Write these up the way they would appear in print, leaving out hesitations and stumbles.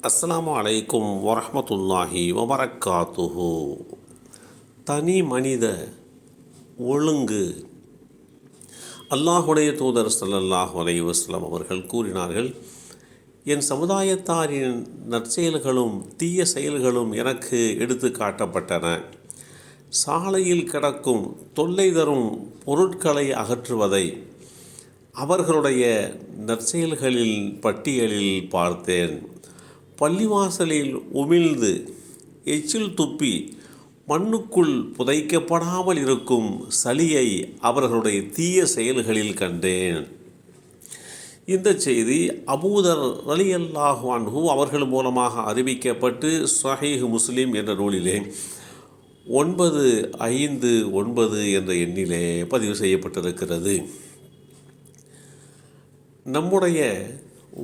அஸ்ஸலாமு அலைக்கும் வரஹ்மத்துல்லாஹி வபரக்காத்துஹு. தனி மனித ஒழுங்கு. அல்லாஹுடைய தூதர் ஸல்லல்லாஹு அலைஹி வஸல்லம் அவர்கள் கூறினார்கள், என் சமுதாயத்தாரின் நற்செயல்களும் தீய செயல்களும் எனக்கு எடுத்து காட்டப்பட்டன. சாலையில் கிடக்கும் தொல்லை தரும் பொருட்களை அகற்றுவதை அவர்களுடைய நற்செயல்களில் பட்டியலில் பார்த்தேன். பள்ளிவாசலில் உமிழ்ந்து எச்சில் துப்பி மண்ணுக்குள் புதைக்கப்படாமல் இருக்கும் சளியை அவர்களுடைய தீய செயல்களில் கண்டேன். இந்த செய்தி அபூதர் ரலியல்லாஹு அன்ஹு அவர்கள் மூலமாக அறிவிக்கப்பட்டு ஸஹீஹ் முஸ்லிம் என்ற நூலிலே 959 என்ற எண்ணிலே பதிவு செய்யப்பட்டிருக்கிறது. நம்முடைய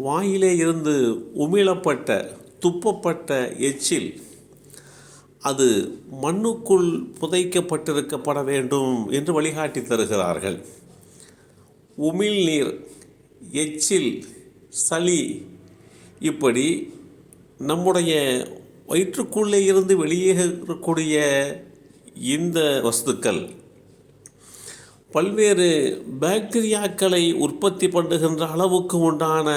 வாயிலே இருந்து உமிழப்பட்ட துப்பப்பட்ட எச்சில் அது மண்ணுக்குள் புதைக்கப்பட்டிருக்கப்பட வேண்டும் என்று வழிகாட்டி தருகிறார்கள். உமிழ்நீர், எச்சில், சளி இப்படி நம்முடைய வயிற்றுக்குள்ளே இருந்து வெளியேறக்கூடிய இந்த வஸ்துக்கள் பல்வேறு பாக்டீரியாக்களை உற்பத்தி பண்ணுகின்ற அளவுக்கு உண்டான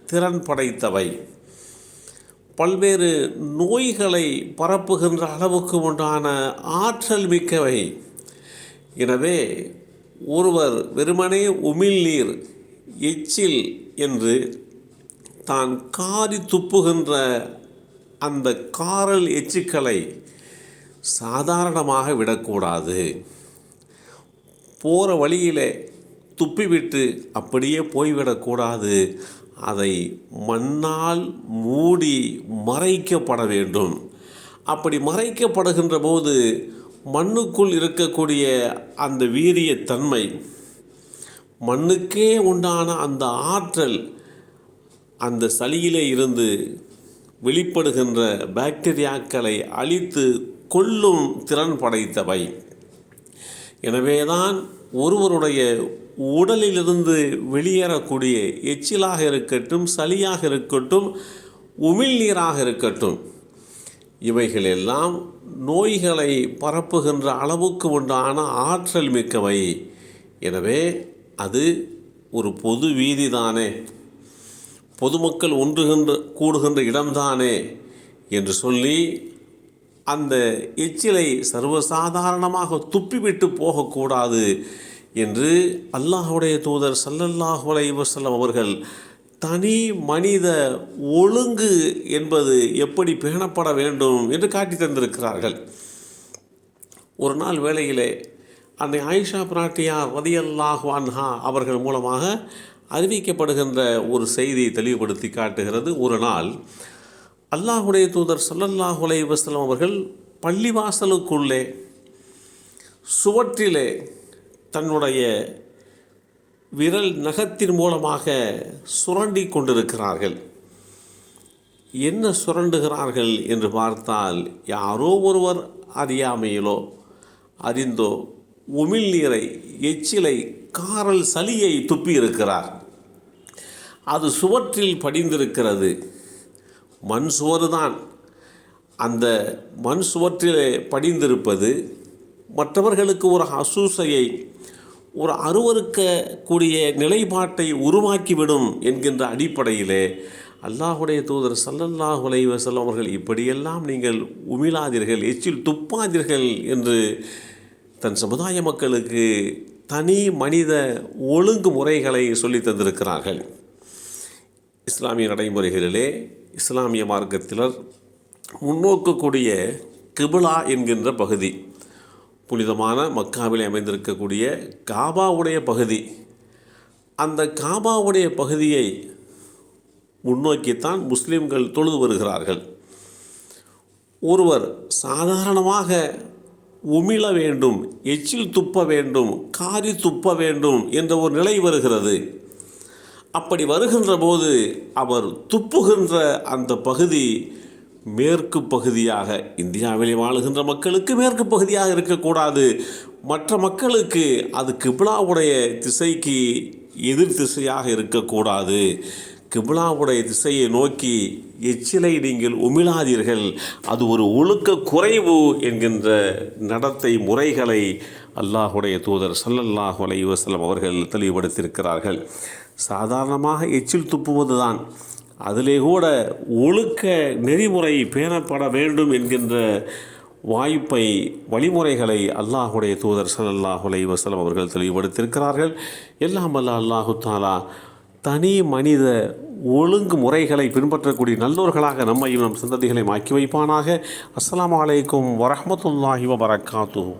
திறன் படைத்தவை, பல்வேறு நோய்களை பரப்புகின்ற அளவுக்கு உண்டான ஆற்றல் மிக்கவை. எனவே ஒருவர் வெறுமனே உமிழ்நீர், எச்சில் என்று தான் காரி துப்புகின்ற அந்த காரல் எச்சிக்களை சாதாரணமாக விடக்கூடாது. போகிற வழியிலே துப்பிவிட்டு அப்படியே போய்விடக்கூடாது. அதை மண்ணால் மூடி மறைக்கப்பட வேண்டும். அப்படி மறைக்கப்படுகின்ற போது மண்ணுக்குள் இருக்கக்கூடிய அந்த வீரியத்தன்மை, மண்ணுக்கே உண்டான அந்த ஆற்றல் அந்த சளியிலே இருந்து வெளிப்படுகின்ற பாக்டீரியாக்களை அழித்து கொல்லும் திறன் படைத்தவை. எனவேதான் ஒருவருடைய உடலிலிருந்து வெளியேறக்கூடிய எச்சிலாக இருக்கட்டும், சளியாக இருக்கட்டும், உமிழ்நீராக இருக்கட்டும், இவைகளெல்லாம் நோய்களை பரப்புகின்ற அளவுக்கு உண்டான ஆற்றல் மிக்கவை. எனவே அது ஒரு பொது வீதி தானே, பொதுமக்கள் கூடுகின்ற இடம்தானே என்று சொல்லி அந்த எச்சிலை சர்வசாதாரணமாக துப்பிவிட்டு போகக்கூடாது என்று அல்லாஹுடைய தூதர் ஸல்லல்லாஹு அலைஹி வஸல்லம் அவர்கள் தனி மனித ஒழுங்கு என்பது எப்படி பேணப்பட வேண்டும் என்று காட்டி தந்திருக்கிறார்கள். ஒரு நாள் வேளையிலே அன்னை ஆயிஷா பிராட்டியார் ரலியல்லாஹு அன்ஹா அவர்கள் மூலமாக அறிவிக்கப்படுகின்ற ஒரு செய்தியை தெளிவுபடுத்தி காட்டுகிறது. ஒரு நாள் அல்லாஹுடைய தூதர் ஸல்லல்லாஹு அலைஹி வஸல்லம் அவர்கள் பள்ளிவாசலுக்குள்ளே சுவற்றிலே தன்னுடைய விரல் நகத்தின் மூலமாக சுரண்டி கொண்டிருக்கிறார்கள். என்ன சுரண்டுகிறார்கள் என்று பார்த்தால், யாரோ ஒருவர் அறியாமையிலோ அறிந்தோ உமிழ்நீரை, எச்சிலை, காரல் சளியை துப்பி இருக்கிறார். அது சுவற்றில் படிந்திருக்கிறது. மண் சுவறு தான். அந்த மண் சுவற்றிலே படிந்திருப்பது மற்றவர்களுக்கு ஒரு அசூசையை, ஒரு அருவருக்கக்கூடிய நிலைப்பாட்டை உருவாக்கிவிடும் என்கின்ற அடிப்படையிலே அல்லாஹுடைய தூதர் ஸல்லல்லாஹு அலைஹி வஸல்லம் அவர்கள் இப்படியெல்லாம் நீங்கள் உமிழாதீர்கள், எச்சில் துப்பாதீர்கள் என்று தன் சமுதாய மக்களுக்கு தனி மனித ஒழுங்கு முறைகளை சொல்லி தந்திருக்கிறார்கள். இஸ்லாமிய நடைமுறைகளிலே இஸ்லாமிய மார்க்கத்தினர் முன்னோக்கக்கூடிய கிபிலா என்கின்ற பகுதி, புனிதமான மக்காவிலே அமைந்திருக்கக்கூடிய காபாவுடைய பகுதி, அந்த காபாவுடைய பகுதியை முன்னோக்கித்தான் முஸ்லிம்கள் தொழுது வருகிறார்கள். ஒருவர் சாதாரணமாக உமிழ வேண்டும், எச்சில் துப்ப வேண்டும், காரி துப்ப வேண்டும் என்ற ஒரு நிலை வருகிறது. அப்படி வருகின்ற போது அவர் துப்புகின்ற அந்த பகுதி மேற்கு பகுதியாக, இந்தியாவிலே வாழுகின்ற மக்களுக்கு மேற்கு பகுதியாக இருக்கக்கூடாது, மற்ற மக்களுக்கு அது கிப்லாவுடைய திசைக்கு எதிர் திசையாக இருக்கக்கூடாது. கிப்லாவுடைய திசையை நோக்கி எச்சிலை நீங்கள் உமிழாதீர்கள், அது ஒரு ஒழுக்க குறைவு என்கின்ற நடத்தை முறைகளை அல்லாஹுடைய தூதர் ஸல்லல்லாஹு அலைஹி வஸல்லம் அவர்கள் தெளிவுபடுத்தியிருக்கிறார்கள். சாதாரணமாக எச்சில் துப்புவது தான், அதிலே கூட ஒழுக்க நெறிமுறை பேணப்பட வேண்டும் என்கின்ற வாய்ப்பை வழிமுறைகளை அல்லாஹுடைய தூதர் ஸல்லல்லாஹு அலைஹி வஸல்லம் அவர்கள் தெளிவுபடுத்தியிருக்கிறார்கள். எல்லாம் வல்ல அல்லாஹு தஆலா தனி மனித ஒழுங்கு முறைகளை பின்பற்றக்கூடிய நல்லோர்களாக நம்மையும் நம் சந்ததிகளையும் ஆக்கி வைப்பானாக. அஸ்ஸலாமு அலைக்கும் வரஹ்மத்துல்லாஹி வபரகாத்துஹு.